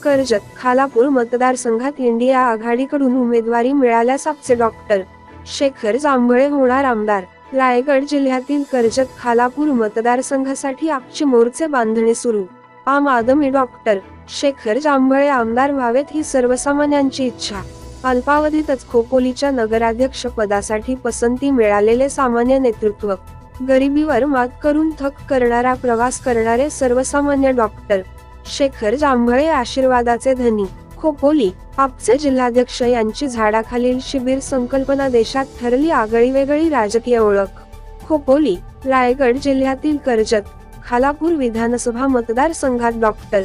कर्जत खालापूर मतदारसंघात इंडिया आघाडीकडून उमेदवारी मिळाल्यास आपचे डॉक्टर शेखर जांभळे होणार आमदार। रायगड जिल्ह्यातील कर्जत खालापूर मतदारसंघासाठी आपची मोर्चे बांधणी सुरू। आम आदमी डॉक्टर शेखर जांभळे आमदार व्हावेत ही सर्वसामान्यांची इच्छा। अल्पावधीतच खोपोलीच्या नगराध्यक्ष पदासाठी पसंती मिळालेले सामान्य नेतृत्व, गरिबीवर मात करून थक करणारा प्रवास करणारे सर्वसामान्य डॉक्टर शेखर जांभळे आशीर्वादाचे धनी। खोपोली आपचे जिल्हाध्यक्ष यांची झाडाखालील शिबिर संकल्पना देशात ठरली आगळीवेगळी राजकीय ओळख। खोपोली रायगड जिल्ह्यातील कर्जत खालापूर विधानसभा मतदारसंघात डॉक्टर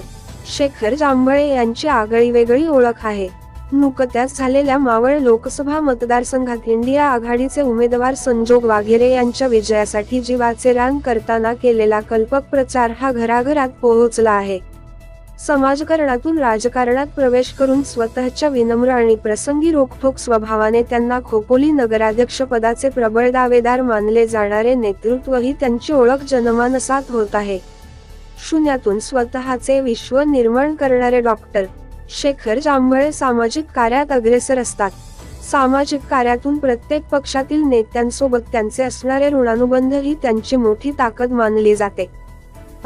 शेखर जांभळे यांची आगळीवेगळी ओळख आहे। नुकत्याच झालेल्या मावळ लोकसभा मतदारसंघात इंडिया आघाडीचे उमेदवार संजोग वाघेरे यांच्या विजयासाठी जीवाचे रान करताना केलेला कल्पक प्रचार हा घराघरात पोहोचला आहे। समाजकारणातून राजकारणात प्रवेश करून स्वतःच्या विनम्र आणि प्रसंगी रोखठोक स्वभावाने त्यांना खोपोली नगराध्यक्ष पदाचे प्रबळ दावेदार मानले जाणारे नेतृत्वही त्यांची ओळख जनमानसात होत आहे। शून्यातून स्वतःचे विश्व निर्माण करणारे डॉक्टर शेखर जांभळे सामाजिक कार्यात अग्रेसर असतात। सामाजिक कार्यातून प्रत्येक पक्षातील नेत्यांसोबत त्यांचे असणारे ऋणानुबंध ही त्यांची मोठी ताकद मानली जाते।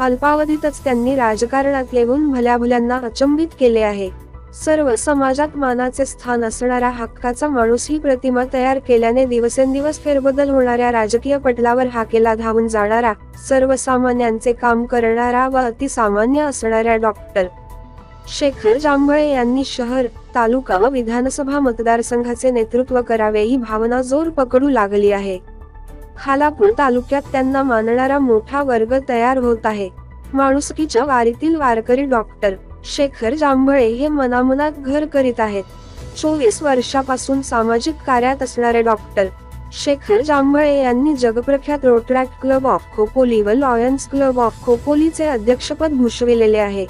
अल्पावधीतच त्यांनी राजकारणात येऊन भल्याभल्यांना अचंबित केले आहे। सर्व समाजात मानाचे स्थान असणारा हक्काचा माणूस ही प्रतिमा तयार केल्याने दिवसेंदिवस फेरबदल होणाऱ्या राजकीय पटलावर हाकेला धावून जाणारा, सर्वसामान्यांचे काम करणारा व अतिसामान्य असणाऱ्या डॉक्टर शेखर जांभळे यांनी शहर, तालुका व विधानसभा मतदारसंघाचे नेतृत्व करावे ही भावना जोर पकडू लागली आहे। खालापूर तालुक्यात त्यांना मानणारा मोठा वर्ग तयार होत आहे। माणुसकीच्या वारीतील वारकरी डॉक्टर शेखर जांभळे हे मनामनात घर करीत आहेत। 24 वर्षापासून सामाजिक कार्यात असणारे डॉक्टर शेखर जांभळे यांनी जगप्रख्यात रोटरॅक्ट क्लब ऑफ खोपोली व लॉयन्स क्लब ऑफ खोपोलीचे अध्यक्षपद भूषविलेले आहे।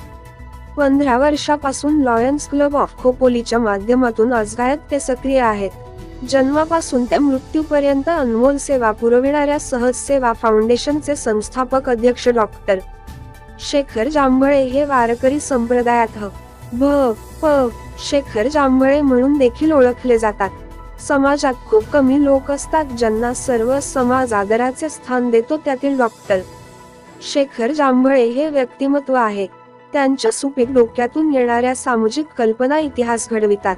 15 वर्षापासून लॉयन्स क्लब ऑफ खोपोलीच्या माध्यमातून आजगायत ते सक्रिय आहेत। जन्मापासून ते मृत्यूपर्यंत अनमोल सेवा पुरविणाऱ्या सहज सेवा फाउंडेशनचे संस्थापक अध्यक्ष डॉक्टर शेखर जांभळे हे वारकरी संप्रदायात भ.प. शेखर जांभळे म्हणून देखील ओळखले जातात। समाजात खूप कमी लोक असतात ज्यांना सर्व समाज आदराचे स्थान देतो, त्यातील डॉक्टर शेखर जांभळे हे व्यक्तिमत्व आहे। त्यांच्या सुपीक डोक्यातून येणाऱ्या सामाजिक कल्पना इतिहास घडवितात।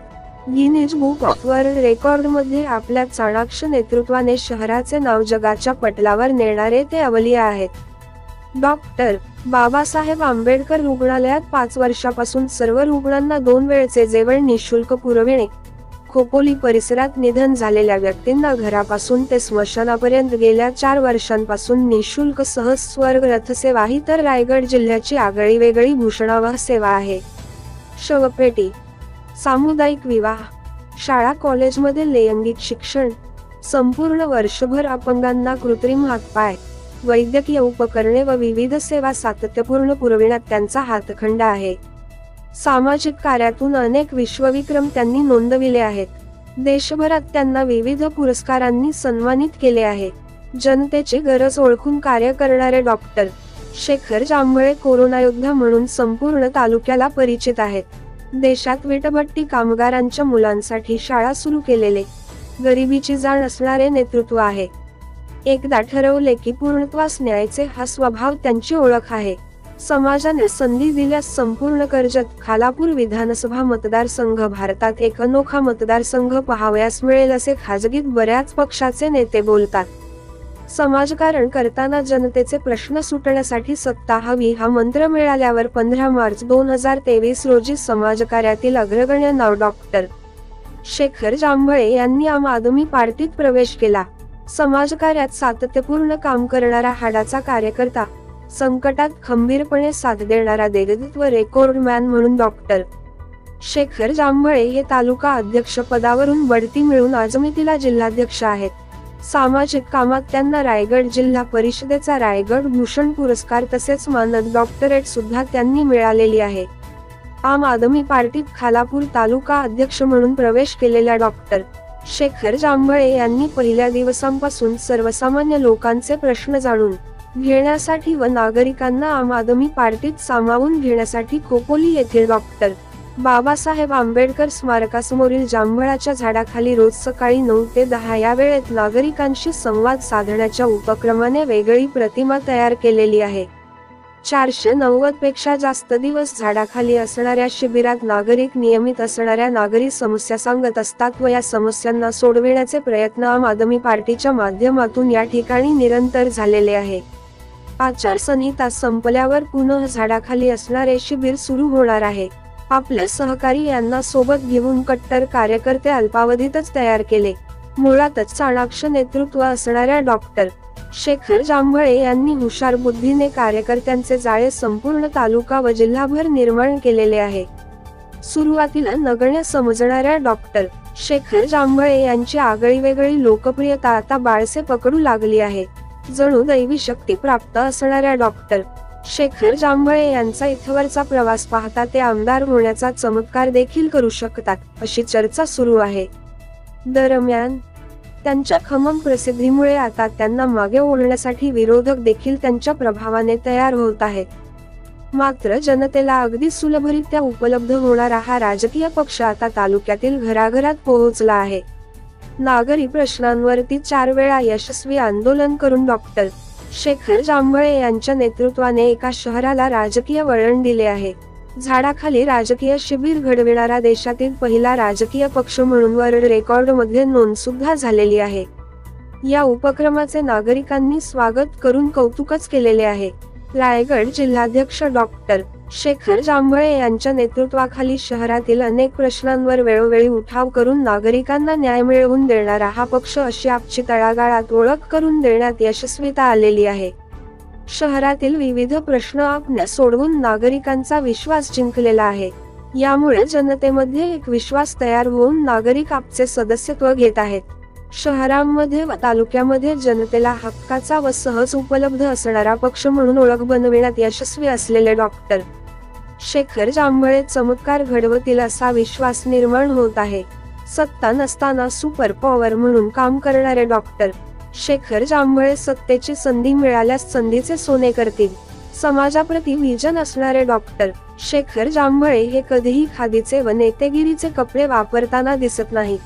गिनीज बुक ऑफ वर्ल्ड रेकॉर्डमध्ये आपल्या चाणाक्ष नेतृत्वाने शहराचे नाव जगाच्या पटलावर नेणारे ते अवलिया आहेत। डॉक्टर बाबासाहेब आंबेडकर रुग्णालयात 5 वर्षापासून सर्व रुग्णांना 2 वेळचे जेवण निशुल्क पुरविणे, खोपोली परिसरात निधन झालेल्या व्यक्तींना घरापासून ते स्मशानापर्यंत गेल्या 4 वर्षांपासून निशुल्क सहज स्वर्ग रथसेवा ही तर रायगड जिल्ह्याची आगळीवेगळी भूषणावह सेवा आहे। शवपेटी, सामुदायिक विवाह, शाळा कॉलेजमध्ये लैंगिक शिक्षण, संपूर्ण वर्षभर अपंगांना कृत्रिम हातपाय, वैद्यकीय उपकरणे व विविध सेवा सातत्यपूर्ण पुरविण्यात त्यांचा हातखंडा आहे। सामाजिक कार्यातून अनेक विश्वविक्रम त्यांनी नोंदविले आहेत। देशभरात त्यांना विविध पुरस्कारांनी सन्मानित केले आहे। जनतेची गरज ओळखून कार्य करणारे डॉक्टर शेखर जांभळे कोरोना योद्धा म्हणून संपूर्ण तालुक्याला परिचित आहेत। देशात वीटभट्टी कामगारांच्या मुलांसाठी शाळा सुरू केलेले, गरिबीची जाण असणारे नेतृत्व आहे। एकदा ठरवले की पूर्णत्वास न्यायचे हा स्वभाव त्यांची ओळख आहे। समाजाने संधी दिल्यास संपूर्ण कर्जत खालापूर विधानसभा मतदारसंघ भारतात एक अनोखा मतदारसंघ पाहावयास मिळेल असे खाजगीत बऱ्याच पक्षाचे नेते बोलतात। समाजकारण करताना जनतेचे प्रश्न सुटण्यासाठी सत्ता हवी हा मंत्र मिळाल्यावर 15 मार्च 2023 रोजी समाजकार्यातील अग्रगण्य नाव डॉक्टर शेखर जांभळे यांनी आम आदमी पार्टीत प्रवेश केला। समाजकार्यात सातत्यपूर्ण काम करणारा हाडाचा कार्यकर्ता, संकटात खंबीरपणे साथ देणारा देगदूत व रेकॉर्डमॅन म्हणून डॉक्टर शेखर जांभळे हे तालुका अध्यक्ष पदावरून बढती मिळून आजमितीला जिल्हाध्यक्ष आहेत। सामाजिक कामात त्यांना रायगड जिल्हा परिषदेचा रायगड भूषण पुरस्कार तसेच मानद डॉक्टरेट सुद्धा त्यांनी मिळालेली आहे। आम आदमी पार्टीत खालापूर तालुका अध्यक्ष म्हणून प्रवेश केलेल्या डॉक्टर शेखर जांभळे यांनी पहिल्या दिवसांपासून सर्वसामान्य लोकांचे प्रश्न जाणून घेण्यासाठी व नागरिकांना आम आदमी पार्टीत सामावून घेण्यासाठी खोपोली येथील डॉक्टर बाबासाहेब आंबेडकर स्मारकासमोरील जांभळाच्या झाडाखाली रोज सकाळी 9 ते 10 या वेळेत नागरिकांशी संवाद साधण्याच्या उपक्रमाने वेगळी प्रतिमा तयार केलेली आहे. 490 पेक्षा जास्त दिवस झाडाखाली असणाऱ्या शिबिरात नागरिक नियमित असणाऱ्या नागरी समस्या सांगत असतात व या समस्यांना सोडविण्याचे प्रयत्न आम आदमी पार्टीच्या माध्यमातून या ठिकाणी निरंतर झालेले आहे. आचारसंहिता संपल्यावर पुन्हा झाडाखाली असणारे शिबिर सुरू होणार आहे. आपल्या सहकारी यांना सोबत घेऊन कट्टर कार्यकर्ते अल्पावधीतच तयार केले. मुळातच चाणाक्ष नेतृत्व असणाऱ्या डॉक्टर शेखर जांभळे यांनी हुशार बुद्धीने कार्यकर्त्यांचे जाळे संपूर्ण तालुका व जिल्हाभर निर्माण केलेले आहे. सुरुवातीला नगण्य समजणाऱ्या डॉक्टर शेखर जांभळे यांची आगळीवेगळी लोकप्रियता आता बाळसे पकडू लागली आहे. जणू दैवी शक्ती प्राप्त असणाऱ्या डॉक्टर शेखर जांभळे यांचा इथवरचा प्रवास पाहता ते आमदार होण्याचा चमत्कार देखील करू शकतात, अशी चर्चा सुरू आहे. दरम्यान त्यांच्या खमंग प्रसिद्धीमुळे आता त्यांना मागे ओढण्यासाठी विरोधक देखील त्यांच्या प्रभावाने तयार होत आहेत. मात्र जनतेला अगदी सुलभरित्या उपलब्ध होणारा हा राजकीय पक्ष आता तालुक्यातील घराघरात पोहोचला आहे. नागरी प्रश्नांवरती 4 वेळा यशस्वी आंदोलन करून डॉक्टर शेखर जांभळे यांच्या नेतृत्वाने एका शहराला राजकीय वळण दिले आहे. झाडाखाली राजकीय शिबिर घडविणारा देशातील पहिला राजकीय पक्ष म्हणून वर्ल्ड रेकॉर्डमध्ये नोंद सुद्धा झालेली आहे. या उपक्रमाचे नागरिकांनी स्वागत करून कौतुकच केलेले आहे. रायगड जिल्हाध्यक्ष डॉक्टर शेखर जांभळे यांच्या नेतृत्वाखाली शहरातील अनेक प्रश्नांवर वेळोवेळी उठाव करून नागरिकांना न्याय मिळवून देणारा हा पक्ष अशी आपची तळागाळात ओळख करून देण्यात यशस्वीता आलेली आहे. शहरातील विविध प्रश्न आपल्या सोडवून नागरिकांचा विश्वास जिंकलेला आहे. यामुळे जनतेमध्ये एक विश्वास तयार होऊन नागरिक आपचे सदस्यत्व घेत आहेत. शहरांमध्ये व तालुक्यामध्ये जनतेला हक्काचा व सहज उपलब्ध असणारा पक्ष म्हणून ओळख बनविण्यात यशस्वी असलेले डॉक्टर शेखर जांभळे चमत्कार घडवतील असा विश्वास निर्माण होत आहे. सत्ता नसताना सुपर पॉवर म्हणून काम करणारे डॉक्टर शेखर जांभळे सत्तेची संधी मिळाल्यास संधीचे सोने करतील. समाजाप्रती विजन असणारे डॉक्टर शेखर जांभळे हे कधीही खादीचे व नेतेगिरीचे कपडे वापरताना दिसत नाहीत.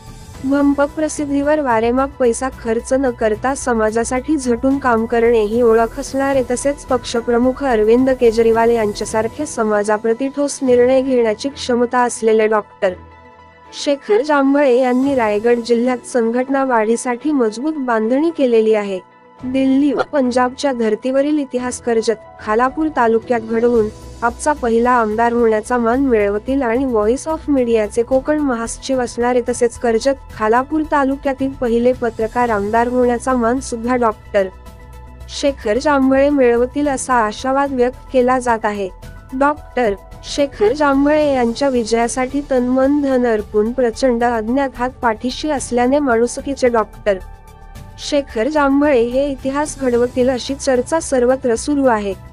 भंपक प्रसिद्धीवर वारेमाप पैसा खर्च न करता समाजासाठी झटून काम करणे ही ओळख असणारे तसेच पक्षप्रमुख अरविंद केजरीवाल यांच्यासारखे समाजाप्रती ठोस निर्णय घेण्याची क्षमता असलेले डॉक्टर शेखर जांभळे यांनी रायगड जिल्ह्यात संघटना वाढीसाठी मजबूत बांधणी केलेली आहे. दिल्ली व पंजाबच्या धर्तीवरील इतिहास कर्जत खालापूर तालुक्यात घडवून आपचा पहिला आमदार होण्याचा मान मिळवतील आणि व्हॉइस ऑफ मीडियाचे कोकण महासचिव असणारे तसेच कर्जत खालापूर तालुक्यातील पहिले पत्रकार आमदार होण्याचा मान सुद्धा डॉक्टर शेखर जांभळे मिळवतील असा आशावाद व्यक्त केला जात आहे. डॉक्टर शेखर जांभळे यांच्या विजयासाठी तनमन धन अर्पून प्रचंड अज्ञात पाठीशी असल्याने माणुसकीचे डॉक्टर शेखर जांभळे हे इतिहास घडवतील अशी चर्चा सर्वत्र सुरू आहे.